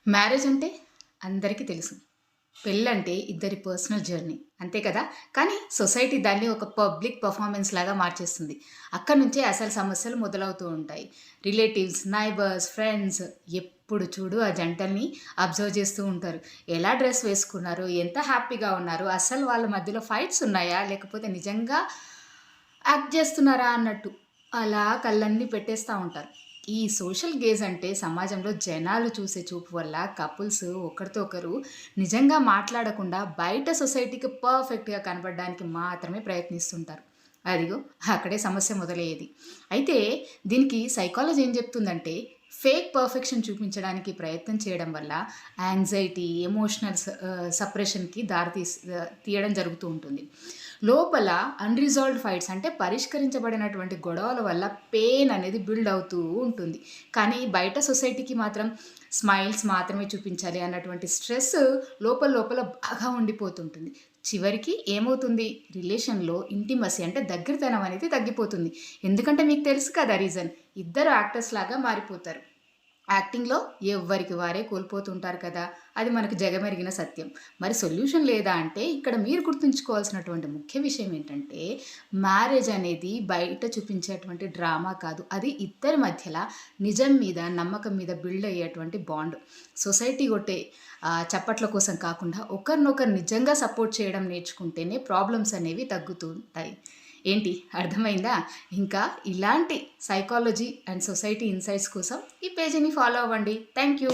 Marriage అంటే అందరికీ తెలుసు. పెళ్ళంటే ఇద్దరి పర్సనల్ జర్నీ. అంతే కదా! కానీ సొసైటీ దాన్ని ఒక పబ్లిక్ పెర్ఫార్మన్స్ లాగా మార్చేస్తుంది. అక్కడి నుంచే అసలు సమస్యలు మొదలవుతూ ఉంటాయి. రిలేటివ్స్, నైబర్స్, ఫ్రెండ్స్ ఎప్పుడు చూడు ఆ జంటల్ని అబ్జర్వ్ చేస్తూ ఉంటారు. ఎలా డ్రెస్ వేసుకున్నారు? ఎంత హ్యాపీగా ఉన్నారు? అసలు వాళ్ళ మధ్యలో ఫైట్స్ ఉన్నాయా? లేకపోతే నిజంగా యాక్ట్ చేస్తున్నారా అన్నట్టు. అలా కళ్ళన్నీ పెట్టేస్తా ఉంటారు. ఈ సోషల్ గేజ్ అంటే సమాజంలో జనాలు చూసే చూపు వల్ల కపుల్స్ ఒకరితో ఒకరు నిజంగా మాట్లాడకుండా బయట సొసైటీకి పర్ఫెక్ట్‌గా కనపడడానికి మాత్రమే ప్రయత్నిస్తుంటారు. అదిగో అక్కడే సమస్య మొదలయ్యేది. అయితే దీనికి సైకాలజీ ఏం చెప్తుందంటే ఫేక్ పర్ఫెక్షన్ చూపించడానికి ప్రయత్నం చేయడం వల్ల యాంగ్జైటీ, ఎమోషనల్ సప్రెషన్‌కి తీయడం జరుగుతూ ఉంటుంది. లోపల అన్‌రిజాల్వ్డ్ ఫైట్స్ అంటే పరిష్కరించబడినటువంటి గొడవల వల్ల పెయిన్ అనేది బిల్డ్ అవుతూ ఉంటుంది. కానీ బయట సొసైటీకి మాత్రం స్మైల్స్ మాత్రమే చూపించాలి అన్నటువంటి స్ట్రెస్ లోపల లోపల బాగా ఉండిపోతుంటుంది. చివరికి ఏమవుతుంది? రిలేషన్‌లో ఇంటిమసీ అంటే దగ్గరితనం అనేది తగ్గిపోతుంది. ఎందుకంటే మీకు తెలుసు కదా రీజన్. ఇద్దరు యాక్టర్స్ లాగా మారిపోతారు. యాక్టింగ్‌లో ఎవ్వరికి వారే కోల్పోతుంటారు కదా! అది మనకు జగమెరిగిన సత్యం. మరి సొల్యూషన్ లేదా అంటే ఇక్కడ మీరు గుర్తుంచుకోవాల్సినటువంటి ముఖ్య విషయం ఏంటంటే, మ్యారేజ్ అనేది బయట చూపించేటువంటి డ్రామా కాదు. అది ఇద్దరి మధ్యల నిజం మీద, నమ్మకం మీద బిల్డ్ అయ్యేటువంటి బాండ్. సొసైటీ కొట్టే చప్పట్ల కోసం కాకుండా ఒకరినొకరు నిజంగా సపోర్ట్ చేయడం నేర్చుకుంటేనే ప్రాబ్లమ్స్ అనేవి తగ్గుతూ ఉంటాయి. ఏంటి అర్థమైందా? ఇంకా ఇలాంటి సైకాలజీ అండ్ సొసైటీ ఇన్సైట్స్ కోసం ఈ పేజీని ఫాలో అవ్వండి. Thank you.